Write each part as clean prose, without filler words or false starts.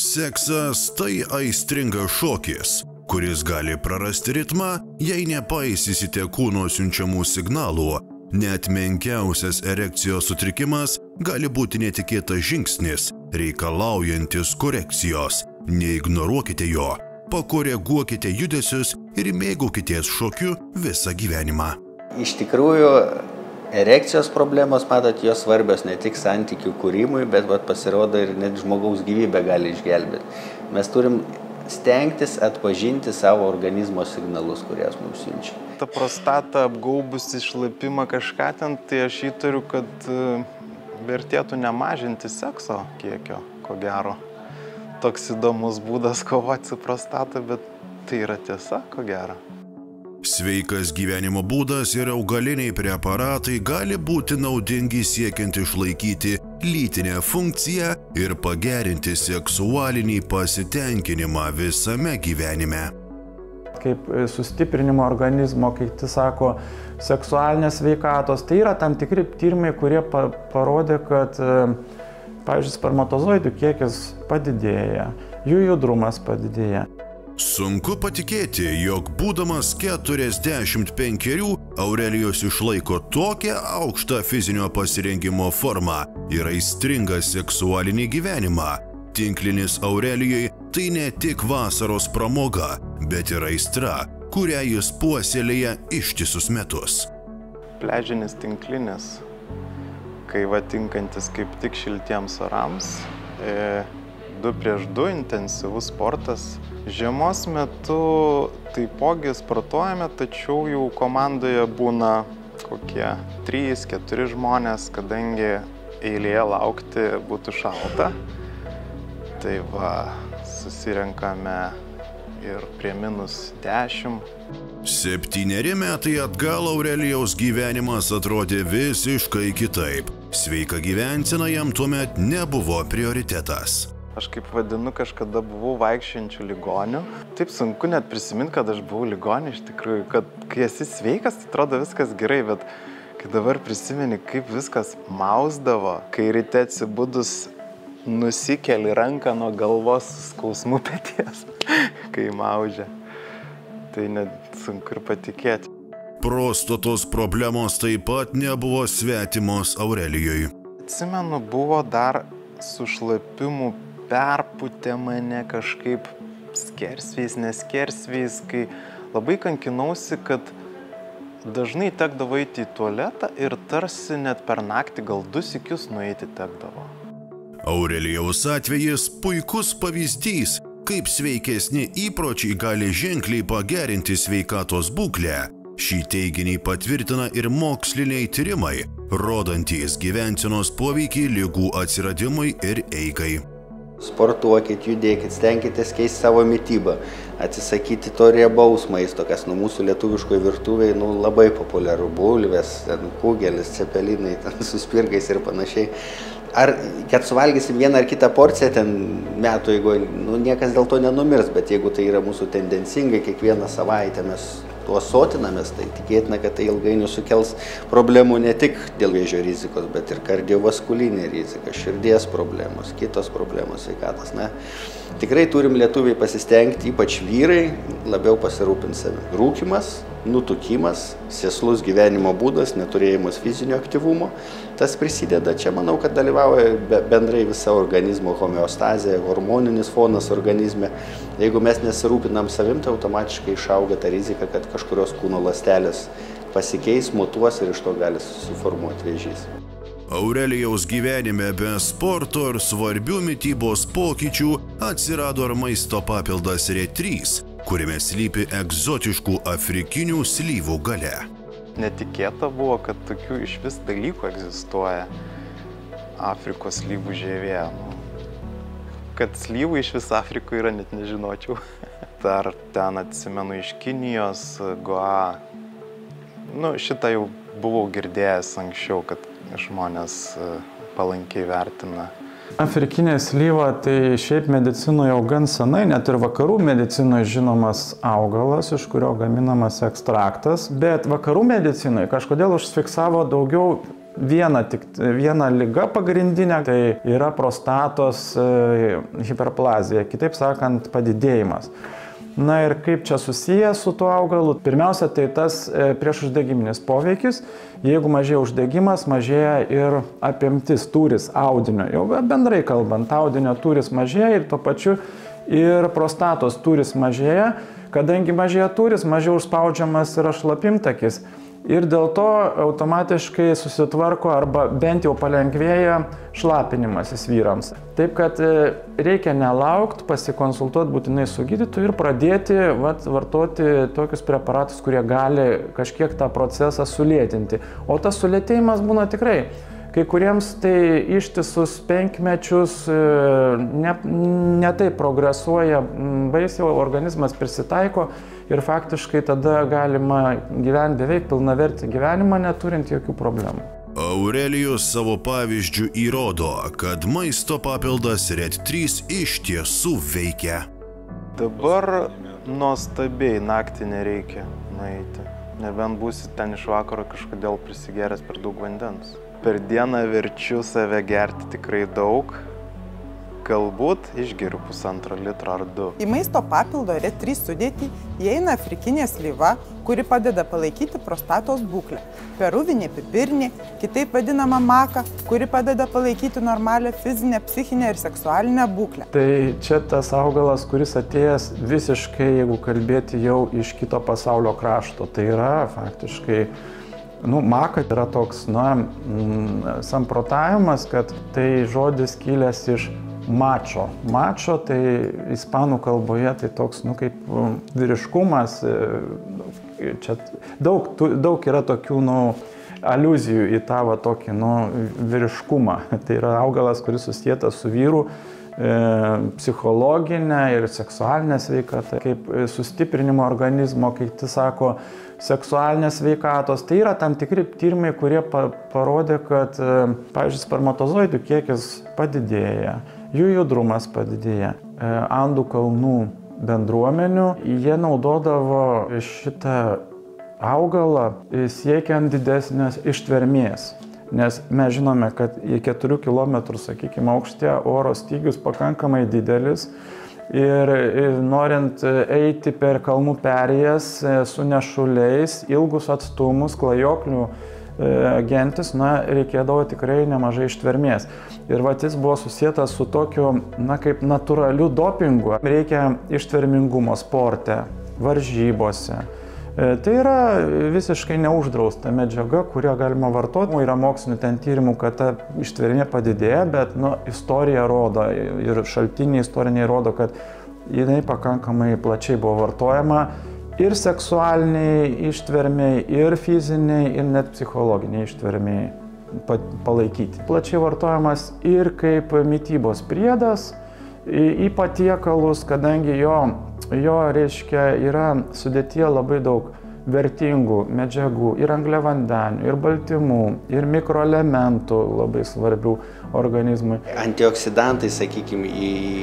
Seksas tai aistringas šokis, kuris gali prarasti ritmą, jei nepaisysite kūno siunčiamų signalų. Net menkiausias erekcijos sutrikimas gali būti netikėtas žingsnis, reikalaujantis korekcijos. Neignoruokite jo, pakoreguokite judesius ir mėgaukitės šokiu visą gyvenimą. Iš tikrųjų, erekcijos problemos, matot, jos svarbios ne tik santykių kūrimui, bet pasirodo ir net žmogaus gyvybę gali išgelbėti. Mes turim stengtis atpažinti savo organizmo signalus, kurias mums siunčia. Ta prostata apgaubusi šlapimą kažką ten, tai aš įtariu, kad vertėtų nemažinti sekso kiekio, ko gero. Toks įdomus būdas kovoti su prostata, bet tai yra tiesa, ko gero. Sveikas gyvenimo būdas ir augaliniai preparatai gali būti naudingi siekiant išlaikyti lytinę funkciją ir pagerinti seksualinį pasitenkinimą visame gyvenime. Kaip sustiprinimo organizmo, kaip tai sako, seksualinės sveikatos, tai yra tam tikri tyrimai, kurie parodė, kad, pavyzdžiui, spermatozoidų kiekis padidėja, jų judrumas padidėja. Sunku patikėti, jog būdamas 45, Aurelijus išlaiko tokią aukštą fizinio pasirengimo formą ir aistringą seksualinį gyvenimą. Tinklinis Aurelijui tai ne tik vasaros pramoga, bet ir aistra, kurią jis puoselėja ištisus metus. Pležinis tinklinis, kai tinkantis kaip tik šiltiems orams, 2x2 intensyvus sportas. Žiemos metu taipogi sportuojame, tačiau jau komandoje būna kokie 3-4 žmonės, kadangi eilėje laukti būtų šalta. Tai susirenkame ir prie -10. 7 metai atgal Aurelijaus gyvenimas atrodė visiškai kitaip. Sveika gyvensena jam tuomet nebuvo prioritetas. Aš kaip vadinu, kažkada buvau vaikščiančių ligonių. Taip sunku net prisiminti, kad aš buvau ligonė iš tikrųjų, kad kai esi sveikas, tai atrodo viskas gerai, bet kai dabar prisimeni, kaip viskas mausdavo, kai ryte atsibudus nusikeli ranką nuo galvos skausmų peties, kai maužia. Tai net sunku ir patikėti. Prostatos problemos taip pat nebuvo svetimos Aurelijui. Atsimenu, buvo dar su šlapimu perpūtė mane kažkaip skersvėjais, neskersvėjais, kai labai kankinausi, kad dažnai tekdavo eiti į tualetą ir tarsi net per naktį gal 2 sykius nueiti tekdavo. Aurelijaus atvejis puikus pavyzdys, kaip sveikesni įpročiai gali ženkliai pagerinti sveikatos būklę. Šį teiginį patvirtina ir moksliniai tyrimai, rodantys gyvensenos poveikį ligų atsiradimui ir eigai. Sportuokit, judėkit, stenkitės keisti savo mitybą, atsisakyti to riebaus maisto, kas mūsų lietuviškoje virtuvėje labai populiaru, bulvės, kugelis, cepelinai, su spirgais ir panašiai. Ar kad suvalgysim vieną ar kitą porciją ten metų eigoje, niekas dėl to nenumirs, bet jeigu tai yra mūsų tendencingai, kiekvieną savaitę mes tuo sotinamės, tai tikėtina, kad tai ilgainiui sukels problemų ne tik dėl vėžio rizikos, bet ir kardiovaskulinė rizika, širdies problemos, kitos problemos sveikatos. Tikrai turim lietuviai pasistengti, ypač vyrai, labiau pasirūpinti savimi. Rūkymas, nutukimas, sėslus gyvenimo būdas, neturėjimas fizinio aktyvumo, tas prisideda. Čia manau, kad dalyvauja bendrai visa organizmo homeostazė, hormoninis fonas organizme. Jeigu mes nesirūpinam savim, tai automatiškai išauga ta rizika, kad kažkurios kūno ląstelės pasikeis, mutuos ir iš to gali susiformuoti vėžys. Aurelijaus gyvenime be sporto ir svarbių mitybos pokyčių atsirado ir maisto papildas RE3, kuriame slypi egzotiškų afrikinių slyvų galia. Netikėta buvo, kad tokių iš vis dalykų egzistuoja Afrikos slyvų žievė. Kad slyvų iš vis Afrikoje yra, net nežinočiau. Dar ten atsimenu iš Kinijos, Goa. Šitą jau buvau girdėjęs anksčiau, kad žmonės palankiai vertina. Afrikinė slyva tai šiaip medicinoje jau gan senai, net ir vakarų medicinoje žinomas augalas, iš kurio gaminamas ekstraktas, bet vakarų medicinoje kažkodėl užfiksavo daugiau viena liga pagrindinė, tai yra prostatos hiperplazija, kitaip sakant, padidėjimas. Na ir kaip čia susijęs su tuo augalu? Pirmiausia, tai tas priešuždegiminis poveikis. Jeigu mažėja uždegimas, mažėja ir apimtis, tūris audinio. Jau bendrai kalbant, audinio tūris mažėja ir tuo pačiu ir prostatos tūris mažėja. Kadangi mažėja tūris, mažiau užspaudžiamas yra šlapimtakis. Ir dėl to automatiškai susitvarko arba bent jau palengvėja šlapinimasis vyrams. Taip kad reikia nelaukti, pasikonsultuoti būtinai su gydytoju ir pradėti vartoti tokius preparatus, kurie gali kažkiek tą procesą sulėtinti. O tas sulėtėjimas būna tikrai. Kai kuriems tai ištisus 5 mečius ne taip progresuoja, baisiai organizmas prisitaiko ir faktiškai tada galima gyventi beveik pilnavertį gyvenimą, neturint jokių problemų. Aurelijus savo pavyzdžių įrodo, kad maisto papildas Red 3 iš tiesų veikia. Dabar nuostabiai naktį nereikia nueiti, nebent būsi ten iš vakaro kažkodėl prisigeręs per daug vandens. Per dieną verčiu save gerti tikrai daug, galbūt išgeriu 1,5 litro ar 2. Į maisto papildo Red 3 sudėtį įeina afrikinė slyva, kuri padeda palaikyti prostatos būklę, peruvinė pipirnė, kitaip vadinama maka, kuri padeda palaikyti normalią fizinę, psichinę ir seksualinę būklę. Tai čia tas augalas, kuris atėjęs visiškai, jeigu kalbėti jau iš kito pasaulio krašto, tai yra faktiškai maka yra toks, samprotavimas, kad tai žodis kilęs iš mačo. Mačo tai ispanų kalboje tai toks, kaip vyriškumas. Čia daug yra tokių, aliuzijų į tą tokį, vyriškumą. Tai yra augalas, kuris susietas su vyru, psichologinė ir seksualinė sveikata, kaip sustiprinimo organizmo, kaip tai sako, seksualinės sveikatos. Tai yra tam tikri tyrimai, kurie parodė, kad, pavyzdžiui, spermatozoidų kiekis padidėja, jų judrumas padidėja. Andų kalnų bendruomenių jie naudodavo šitą augalą siekiant didesnės ištvermės. Nes mes žinome, kad į 4 km, sakykime, aukštyje oro stygius pakankamai didelis ir norint eiti per kalnų perėjas su nešuliais, ilgus atstumus, klajoklių gentis, reikėdavo tikrai nemažai ištvermės. Ir jis buvo susietas su tokiu, kaip natūraliu dopingu. Reikia ištvermingumo sporte, varžybose. Tai yra visiškai neuždrausta medžiaga, kurią galima vartoti. Yra mokslinių tyrimų, kad ta ištvermė padidėja, bet istorija rodo ir šaltiniai istoriniai rodo, kad jinai pakankamai plačiai buvo vartojama ir seksualiniai ištvermiai, ir fiziniai, ir net psichologiniai ištvermiai palaikyti. Plačiai vartojamas ir kaip mitybos priedas į patiekalus, kadangi jo reiškia, yra sudėtyje labai daug vertingų medžiagų, ir angliavandenių, ir baltymų, ir mikroelementų labai svarbių organizmui. Antioksidantai, sakykime,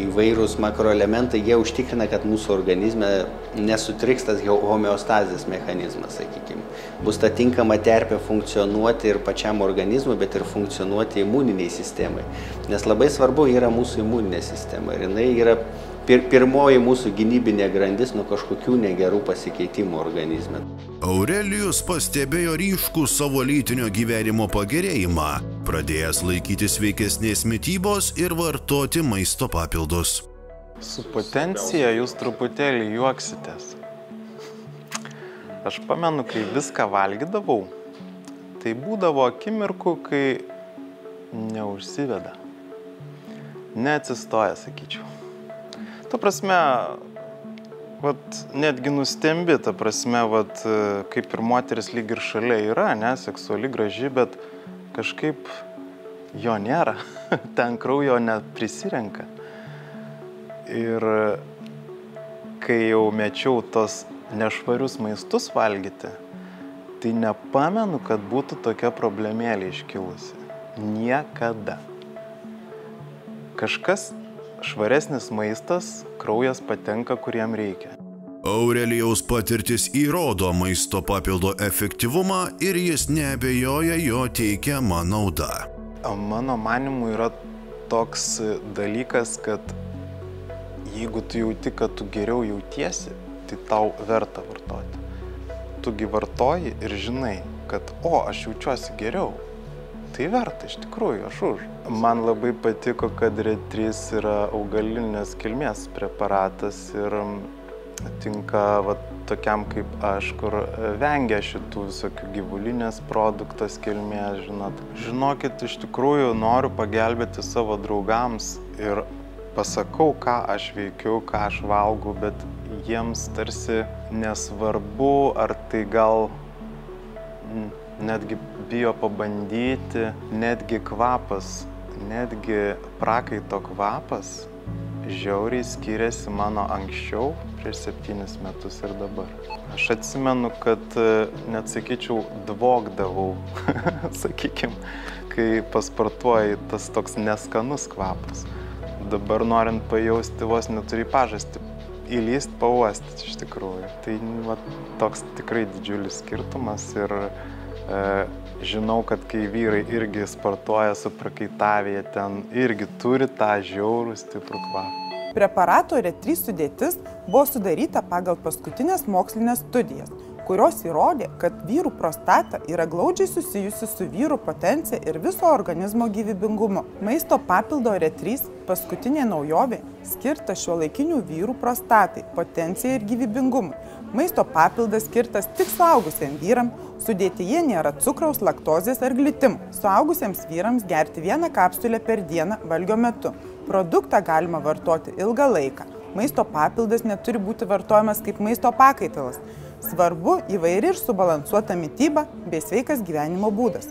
įvairūs makroelementai, jie užtikrina, kad mūsų organizme nesutriks tas homeostazės mechanizmas, sakykime. Bus ta tinkama terpė funkcionuoti ir pačiam organizmui, bet ir funkcionuoti imuniniai sistemai. Nes labai svarbu yra mūsų imuninė sistema ir jinai yra pirmoji mūsų gynybinė grandis nuo kažkokių negerų pasikeitimų organizme. Aurelijus pastebėjo ryškų savo lytinio gyvenimo pagerėjimą, pradėjęs laikytis sveikesnės mitybos ir vartoti maisto papildus. Su potencija jūs truputėlį juoksitės. Aš pamenu, kai viską valgydavau, tai būdavo akimirkų, kai neužsiveda. Neatsistoja, sakyčiau. Ta prasme, netgi nustembi, ta prasme, kaip ir moteris lyg ir šalia yra, seksuali graži, bet kažkaip jo nėra, ten kraujo neprisirenka. Ir kai jau mečiau tos nešvarius maistus valgyti, tai nepamenu, kad būtų tokia problemėlė iškilusi. Niekada. Kažkas švaresnis maistas, kraujas patenka, kuriem reikia. Aurelijaus patirtis įrodo maisto papildo efektyvumą ir jis neabejoja jo teikiama nauda. Mano manimu yra toks dalykas, kad jeigu tu jauti, kad tu geriau jautiesi, tai tau verta vartoti. Tugi vartoji ir žinai, kad aš jaučiuosi geriau. Tai verta, iš tikrųjų, aš už. Man labai patiko, kad RED3 yra augalinės kilmės preparatas ir tinka tokiam kaip aš, kur vengia šitų visokių gyvulinės produktos kilmės, žinot. Žinokit, iš tikrųjų noriu pagelbėti savo draugams ir pasakau, ką aš veikiu, ką aš valgau, bet jiems tarsi nesvarbu, ar tai gal netgi bijo pabandyti, netgi kvapas, netgi prakaito kvapas žiauriai skiriasi mano anksčiau, prieš 7 metus ir dabar. Aš atsimenu, kad net sakyčiau, dvogdavau, sakykim, kai pasportuoji tas toks neskanus kvapas. Dabar norint pajausti, vos neturi pažasti, įlyst, pauostyti iš tikrųjų. Tai toks tikrai didžiulis skirtumas ir žinau, kad kai vyrai irgi sportuoja su prakaitavę, jie ten irgi turi tą žiaurų stiprų kvapą. Preparato RED3 sudėtis buvo sudaryta pagal paskutinės mokslinės studijas, kurios įrodė, kad vyrų prostata yra glaudžiai susijusi su vyrų potencija ir viso organizmo gyvybingumu. Maisto papildo RED3 paskutinė naujovė skirta šiuolaikinių vyrų prostatai, potencijai ir gyvybingumui. Maisto papildas skirtas tik suaugusiems vyrams, sudėtyje nėra cukraus, laktozės ar glitimo. Suaugusiems vyrams gerti 1 kapsulę per dieną valgio metu. Produktą galima vartoti ilgą laiką. Maisto papildas neturi būti vartojamas kaip maisto pakaitalas. Svarbu įvairi ir subalansuota mityba bei sveikas gyvenimo būdas.